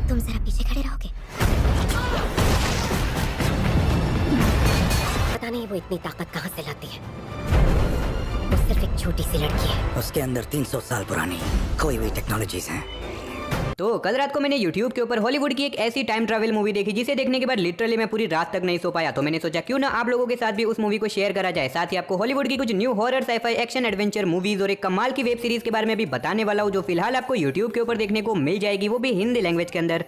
तुम जरा पीछे खड़े रहोगे? पता नहीं वो इतनी ताकत कहाँ से लाती है। वो सिर्फ एक छोटी सी लड़की है। उसके अंदर 300 साल पुरानी कोई भी टेक्नोलॉजीज हैं। तो कल रात को मैंने YouTube के ऊपर हॉलीवुड की एक ऐसी टाइम ट्रैवल मूवी देखी जिसे देखने के बाद लिटरली मैं पूरी रात तक नहीं सो पाया। तो मैंने सोचा क्यों ना आप लोगों के साथ भी उस मूवी को शेयर करा जाए। साथ ही आपको हॉलीवुड की कुछ new horror, sci-fi, action, adventure movies और एक कमाल की वेब सीरीज के बारे में भी बताने वाला हूँ, जो फिलहाल आपको YouTube के ऊपर देखने को मिल जाएगी, वो भी हिंदी लैंग्वेज के अंदर।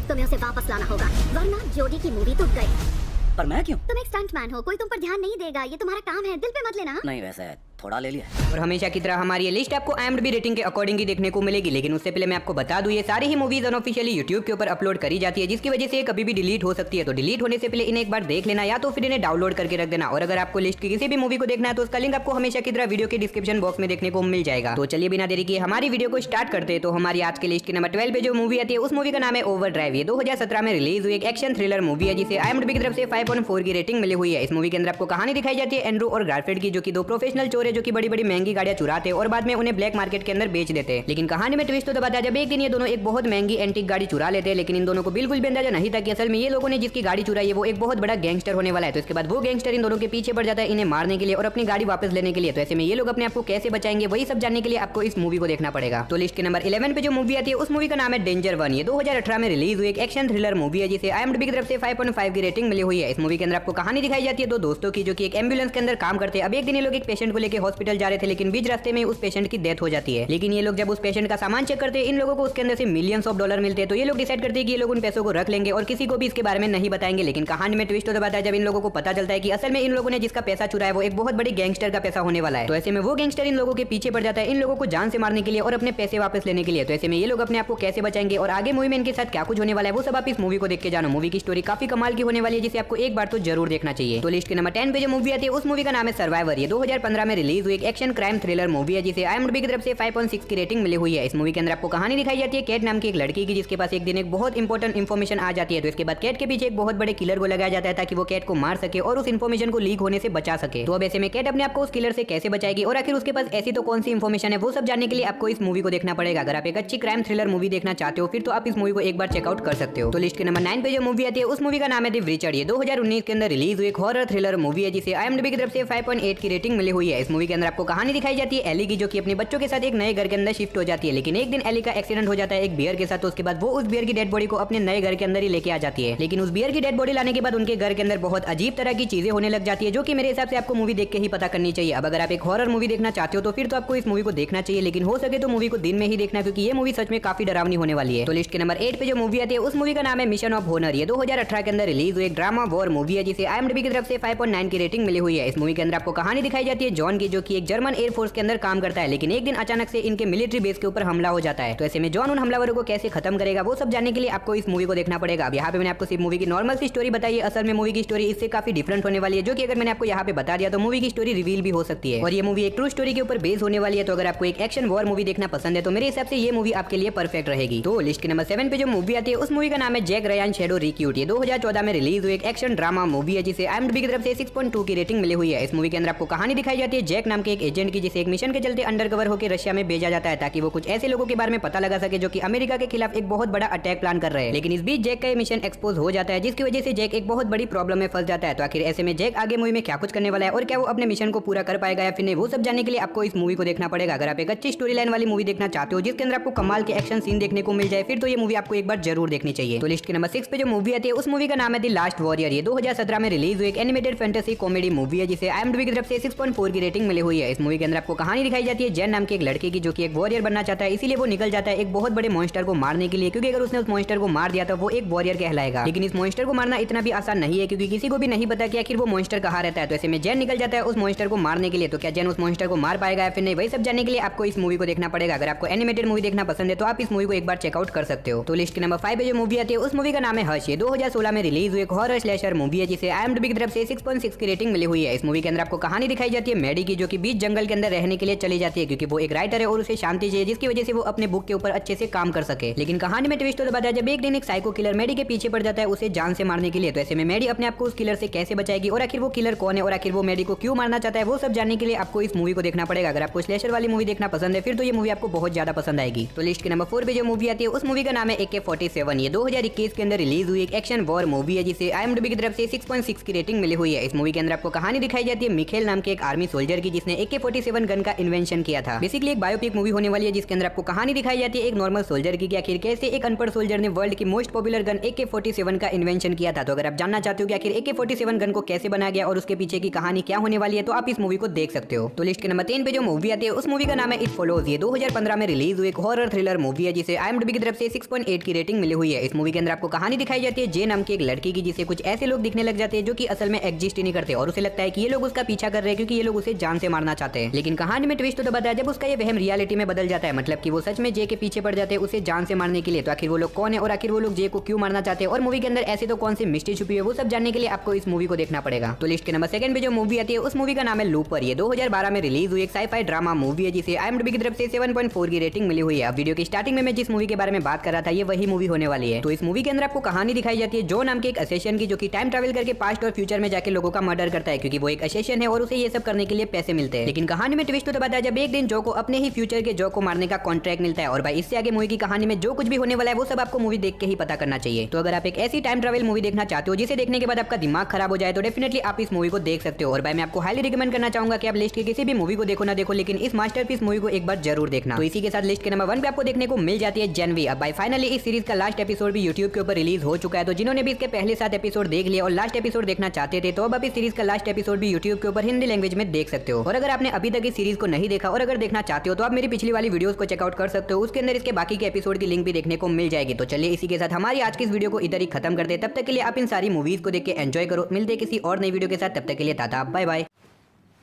तुम्हें उसे वापस लाना होगा, वरना जोडी की मूवी टूट गई। पर मैं क्यों? तुम एक स्टंटमैन हो, कोई तुम पर ध्यान नहीं देगा। ये तुम्हारा काम है, दिल पे मत लेना। नहीं, वैसे थोड़ा ले लिया। और हमेशा की तरह हमारी ये लिस्ट आपको IMDb रेटिंग के अकॉर्डिंग ही देखने को मिलेगी। लेकिन उससे पहले मैं आपको बता दूं, ये सारी ही मूवीज अनऑफिशियली YouTube के ऊपर अपलोड करी जाती है, जिसकी वजह से ये कभी भी डिलीट हो सकती है। तो डिलीट होने से पहले इन्हें एक बार देख लेना, या तो फिर इन्हें डाउनलोड करके रख देना। और अगर आपको लिस्ट की किसी भी मूवी को देखना है तो उसका लिंक आपको हमेशा की तरह वीडियो के डिस्क्रिप्शन बॉक्स में देखने को मिल जाएगा। तो चलिए बिना देरी किए हमारी वीडियो को स्टार्ट करते हैं। तो हमारी आज की लिस्ट की नंबर 12 पे जो मूवी आती है उस मूवी का नाम है ओवरड्राइव। ये 2017 में रिलीज हुई एक एक्शन थ्रिलर मूवी है, जिसे IMDb की तरफ से 5.4 की रेटिंग मिली हुई है। इस मूवी के अंदर आपको कहानी दिखाई जाती है एंड्रू और गारफील्ड की, जो कि दो प्रोफेशनल चोर है जो कि बड़ी बड़ी महंगी गाड़ियां चुराते हैं और बाद में उन्हें ब्लैक मार्केट के अंदर बेच देते हैं। लेकिन कहानी में ट्विस्ट तो तब आता है जब एक दिन ये दोनों एक बहुत महंगी एंटीक गाड़ी चुरा लेते हैं। लेकिन इन दोनों को बिल्कुल भी अंदाजा नहीं था कि असल में ये लोगों ने जिसकी गाड़ी चुराई है वो एक बहुत बड़ा गैंगस्टर होने वाला है। तो इसके बाद वो गैंगस्टर इन दोनों के पीछे पड़ जाता है इन्हें मारने के लिए और अपनी गाड़ी वापस लेने के लिए। तो ऐसे में ये लोग अपने आप को कैसे बचाएंगे, वही सब जानने के लिए आपको इस मूवी को देखना पड़ेगा। तो लिस्ट के नंबर 11 पे जो मूवी आती है उस मूवी का नाम है डेंजर 1। ये 2018 में रिलीज हुई एक एक्शन थ्रिलर मूवी है, जिसे IMDb की तरफ से 5.5 की रेटिंग मिली हुई है। इस मूवी के अंदर आपको कहानी दिखाई जाती है दो दोस्तों की, जो कि एक एम्बुलेंस के अंदर काम करते हैं। अब एक दिन ये लोग एक पेशेंट को लेकर हॉस्पिटल जा रहे थे, लेकिन बीच रास्ते में उस पेशेंट की डेथ हो जाती है। लेकिन ये लोग जब उस पेशेंट का सामान चेक करते हैं, इन लोगों को उसके अंदर से मिलियंस ऑफ डॉलर मिलते हैं। तो ये लोग डिसाइड करते हैं कि ये लोग उन पैसों को रख लेंगे और किसी को भी इसके बारे में नहीं बताएंगे। लेकिन कहानी में ट्विस्ट होता है जब इन लोगों को पता चलता है कि असल में इन लोगों ने जिसका पैसा चुराया वो एक बहुत बड़ी गैंगस्टर का पैसा होने वाला है। तो ऐसे में वो गैंगस्टर इन लोगों के पीछे पड़ जाता है, इन लोगों को जान से मारने के लिए और अपने पैसे वापस लेने के लिए। तो ऐसे में ये लोग अपने आप को कैसे बचाएंगे और आगे मूवी में इनके साथ क्या कुछ होने वाला है, वो सब आप इस मूवी को देख के जानो। मूवी की स्टोरी काफी कमाल की होने वाली है, जिसे आपको एक बार तो जरूर देखना चाहिए। तो लिस्ट के नंबर 10 पे जो मूवी आती है उस मूवी का नाम है सर्वाइवर। ये 2015 में रिलीज हुई एक एक्शन क्राइम थ्रिलर मूवी है, जिसे IMDb की तरफ से 5.6 की रेटिंग मिली हुई है। इस मूवी के अंदर आपको कहानी दिखाई जाती है कैट नाम की एक लड़की की, जिसके पास एक दिन एक बहुत इंपॉर्टेंट इन्फॉर्मेशन आ जाती है। तो इसके बाद कैट के पीछे एक बहुत बड़े किलर को लगाया जाता है ताकि वो कैट को मार सके और उस इन्फॉर्मेशन को लीक होने से बचा सके। तो अब ऐसे में कैट अपने आप को उस किलर से कैसे बचाएगी और आखिर उसके पास ऐसी तो कौन सी इन्फॉर्मेशन है, वो सब जानने के लिए आपको इस मूवी को देखना पड़ेगा। अगर आप एक अच्छी क्राइम थ्रिलर मूवी देखना चाहते हो फिर तो आप इस मूवी को एक बार चेकआउट कर सकते हो। तो लिस्ट के नंबर 9 पे जो मूवी आती है उस मूवी का नाम है द विचर। ये 2019 के अंदर रिलीज हुई एक हॉरर थ्रिलर मूवी है, जिसे IMDb की तरफ से 5.8 की रेटिंग मिली हुई है। इस मूवी के अंदर आपको कहानी दिखाई जाती है एली की, जो कि अपने बच्चों के साथ एक नए घर के अंदर शिफ्ट हो जाती है। लेकिन एक दिन एली का एक्सीडेंट हो जाता है एक बियर के साथ। तो उसके बाद वो उस बियर की डेड बॉडी को अपने नए घर के अंदर ही लेके आ जाती है। लेकिन उस बियर की डेड बॉडी लाने के बाद उनके घर के अंदर बहुत अजीब तरह की चीजें होने लग जाती है, जो कि मेरे हिसाब से आपको मूवी देख के ही पता करनी चाहिए। अब अगर आप एक हॉरर मूवी देखना चाहते हो तो फिर तो आपको इस मूवी को देखना चाहिए, लेकिन हो सके तो मूवी को दिन में ही देखना, क्योंकि ये मूवी सच में काफी डरावनी होने वाली है। तो लिस्ट के नंबर 8 पे जो मूवी आती है उस मूवी का नाम है मिशन ऑफ होनर। ये 2018 के अंदर रिलीज हुई एक ड्रामा वॉर मूवी है, जिसे IMDb की तरफ से 5.9 की रेटिंग मिली हुई है। इस मूवी के अंदर आपको कहानी दिखाई जाती है जॉन की, जो कि एक जर्मन एयरफोर्स के अंदर काम करता है। लेकिन एक दिन अचानक से इनके मिलिट्री बेस के ऊपर हमला हो जाता है। तो ऐसे में जॉन उन हमलावरों को कैसे खत्म करेगा, वो सब जानने के लिए आपको इस मूवी को देखना पड़ेगा। अब यहाँ पे मैंने आपको सिर्फ मूवी की नॉर्मल सी स्टोरी बताई है, असल में मूवी की स्टोरी इससे काफी डिफरेंट होने वाली है, जो कि अगर मैंने आपको यहाँ पे बता दिया तो मूवी की स्टोरी रिवील भी हो सकती है। और ये मूवी एक ट्रू स्टोरी के ऊपर बेस होने वाली है। तो अगर आपको एक एक्शन वॉर मूवी देखना पसंद है तो मेरे हिसाब से ये मूवी आपके लिए परफेक्ट रहेगी। तो लिस्ट के नंबर 7 पे जो मूवी आती है उस मूवी का नाम है जैक रायन शैडो रिक्रूट। ये 2014 में रिलीज हुई एक एक्शन ड्रामा मूवी है, जिसे IMDb की तरफ से 6.2 की रेटिंग मिली हुई है। इस मूवी के अंदर आपको कहानी दिखाई जाती है जैक नाम के एक एजेंट की, जिसे एक मिशन के चलते अंडरकवर होकर रशिया में भेजा जाता है ताकि वो कुछ ऐसे लोगों के बारे में पता लगा सके जो कि अमेरिका के खिलाफ एक बहुत बड़ा अटैक प्लान कर रहे हैं। लेकिन इस बीच जैक का मिशन एक्सपोज हो जाता है, जिसकी वजह से जैक एक बहुत बड़ी प्रॉब्लम में फंस जाता है। तो आखिर ऐसे में जैक आगे मूवी में क्या कुछ करने वाला है और क्या वो अपने मिशन को पूरा कर पाएगा या फिर नहीं, वो सब जानने के लिए आपको इस मूवी को देखना पड़ेगा। अगर आप एक अच्छी स्टोरी लाइन वाली मूवी देखना चाहते हो जिसके अंदर आपको कमाल के एक्शन सीन देखने को मिल जाए, फिर तो ये मूवी आपको एक बार जरूर देखनी चाहिए। तो लिस्ट के नंबर 6 पे जो मूवी आती है उस मूवी का नाम है द लास्ट वॉरियर। ये 2017 में रिलीज हुई एक एनिमेटेड फैंटेसी कॉमेडी मूवी है, जिसे IMDb की तरफ से 6.4 की रेटिंग मिली हुई है। इस मूवी के अंदर आपको कहानी दिखाई जाती है जैन नाम के एक लड़के की, जो कि एक वॉरियर बनना चाहता है। इसीलिए वो निकल जाता है एक बहुत बड़े मॉन्स्टर को मारने के लिए, क्योंकि अगर उसने उस मॉन्स्टर को मार दिया तो वो एक वॉरियर कहलाएगा। लेकिन इस मॉन्स्टर को मारना इतना भी आसान नहीं है, क्योंकि किसी को भी नहीं पता कि आखिर वो मॉन्स्टर कहाँ रहता है। तो ऐसे में जैन निकल जाता है उस मॉन्स्टर को मारने के लिए। तो क्या जैन उस मॉन्स्टर को मार पाएगा या फिर नहीं, वही सब जानने के लिए आपको इस मूवी को देखना पड़ेगा। अगर आपको एनिमेटेड मूवी देखना पसंद है तो आप इस मूवी को एक बार चेकआउट कर सकते हो। तो लिस्ट के नंबर 5 पे जो मूवी आती है उस मूवी का नाम है हश। ये 2016 में रिलीज हुई एक हॉरर स्लैशर मूवी है, जिसे IMDb की तरफ से 6.6 की रेटिंग मिली हुई है। इस मूवी के अंदर आपको कहानी दिखाई जाती है मैडी की, जो कि बीच जंगल के अंदर रहने के लिए चली जाती है क्योंकि वो एक राइटर है और उसे शांति चाहिए, जिसकी वजह से वो अपने बुक के ऊपर अच्छे से काम कर सके। लेकिन कहानी में ट्विस्ट तो बताया, जब एक दिन एक साइको किलर मैडी के पीछे पड़ जाता है उसे जान से मारने के लिए। तो ऐसे में मैडी अपने आप को उस किलर से कैसे बचाएगी और आखिर वो किलर कौन है और आखिर वो मैडी को क्यों मारना चाहता है, वो सब जानने के लिए आपको इस मूवी को देखना पड़ेगा। अगर आपको स्लेशर वाली मूवी देखना पसंद है फिर तो ये मूवी आपको बहुत ज्यादा पसंद आएगी। तो लिस्ट के नंबर 4 पे जो मूवी आती है उस मूवी का नाम है AK-47। ये 2021 के अंदर रिलीज हुई एक एक्शन वॉर मूवी है जिसे IMDb की तरफ से 6.6 की रेटिंग मिली हुई है। इस मूवी के अंदर आपको कहानी दिखाई जाती है मिखेल नाम के एक आर्मी सोल्जर की, जिसने AK-47 गन का इन्वेंशन किया था। बेसिकली एक बायोपिक मूवी होने वाली है जिसके अंदर आपको कहानी दिखाई जाती है एक नॉर्मल सोल्जर की, आखिर कैसे एक अनपढ़ सोल्जर ने वर्ल्ड की मोस्ट पॉपुलर गन AK-47 का इन्वेंशन किया था। तो अगर आप जानना चाहते हो कि आखिर AK-47 गन को कैसे बनाया गया और उसके पीछे की कहानी क्या होने वाली है तो आप इस मूवी को देख सकते हो। तो लिस्ट के नंबर 3 पे जो मूवी आती है उस मूवी का नाम है इट फॉलोज। ये 2015 में रिलीज हुई एक हॉरर थ्रिलर मूवी है जिसे IMDb की तरफ से 6.8 की रेटिंग मिली हुई है। इस मूवी के अंदर आपको कहानी दिखाई जाती है जे नाम की एक लड़की की, जिसे कुछ ऐसे लोग दिखने लग जाते हैं जो कि असल में एग्जिस्ट ही नहीं करते और उसे लगता है कि ये लोग उसका पीछा कर रहे हैं क्योंकि ये लोग उसे जान से मारना चाहते हैं। लेकिन कहानी में ट्विस्ट तो बताया, जब उसका ये वहम रियलिटी में बदल जाता है, मतलब कि वो सच में जे के पीछे पड़ जाते हैं उसे जान से मारने के लिए। तो आखिर वो लोग कौन है और आखिर वो लोग जे को क्यों मारना चाहते हैं और मूवी के अंदर ऐसे तो कौन सी मिस्ट्री छुपी है, वो सब जानने के लिए आपको इस मूवी को देखना पड़ेगा। तो लिस्ट के नंबर 2 पे जो मूवी आती है उस मूवी का नाम है लूपर। ये 2012 में रिलीज हुई एक साई-फाई ड्रामा मूवी है जिसे IMDb की तरफ से 7.4 की रेटिंग मिली हुई है। अब वीडियो की स्टार्टिंग में मैं जिस मूवी के बारे में बात कर रहा था ये वही मूवी होने वाली है। तो इस मूवी के अंदर आपको कहानी दिखाई जाती है जो नाम के एक असेसियन की, जो कि टाइम ट्रैवल करके पास्ट और फ्यूचर में जाके लोगों का मर्डर करता है क्योंकि वो एक असेसियन है और उसे ये सब करने के लिए पैसे मिलते हैं। लेकिन कहानी में ट्विस्ट तो बताया, जब एक दिन जो को अपने ही फ्यूचर के जो को मारने का कॉन्ट्रैक्ट मिलता है। और भाई इससे आगे मूवी की कहानी में जो कुछ भी होने वाला है वो सब आपको मूवी देख के ही पता करना चाहिए। तो अगर आप एक ऐसी टाइम ट्रैवल मूवी देखना चाहते हो जिसे देखने के बाद आपका दिमाग खराब हो जाए तो डेफिनेटली आप इस मूवी को देख सकते हो। और भाई मैं आपको हाईली रिकमेंड करना चाहूंगा कि आप लिस्ट की किसी भी मूवी को देखो ना देखो, लेकिन इस मास्टरपीस मूवी को एक बार जरूर देखना। तो इसी के साथ लिस्ट के नंबर 1 पे आपको देखने को मिल जाती है जेनवी। अब भाई फाइनली इस सीरीज का लास्ट एपिसोड भी यूट्यूब के ऊपर रिलीज हो चुका है। तो जिन्होंने भी इसके पहले 7 एपिसोड देख लिए और लास्ट एपिसोड देखना चाहते थे तो अब आप इस सीरीज का लास्ट एपिसोड भी यूट्यूब के ऊपर हिंदी लैंग्वेज में देख सकते हो। और अगर आपने अभी तक इस सीरीज को नहीं देखा और अगर देखना चाहते हो तो आप मेरी पिछली वाली वीडियोस को चेकआउट कर सकते हो, उसके अंदर इसके बाकी के एपिसोड की लिंक भी देखने को मिल जाएगी। तो चलिए इसी के साथ हमारी आज की इस वीडियो को इधर ही खत्म कर दे। तब तक के लिए आप इन सारी मूवीज को देख के एंजॉय करो। मिलते हैं किसी और नई वीडियो के साथ, तब तक के लिए टाटा बाय बाय।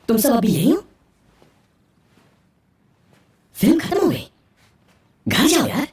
तुम सब अभी यही हो? फिल्म खत्म हो गई, घर जाओ यार।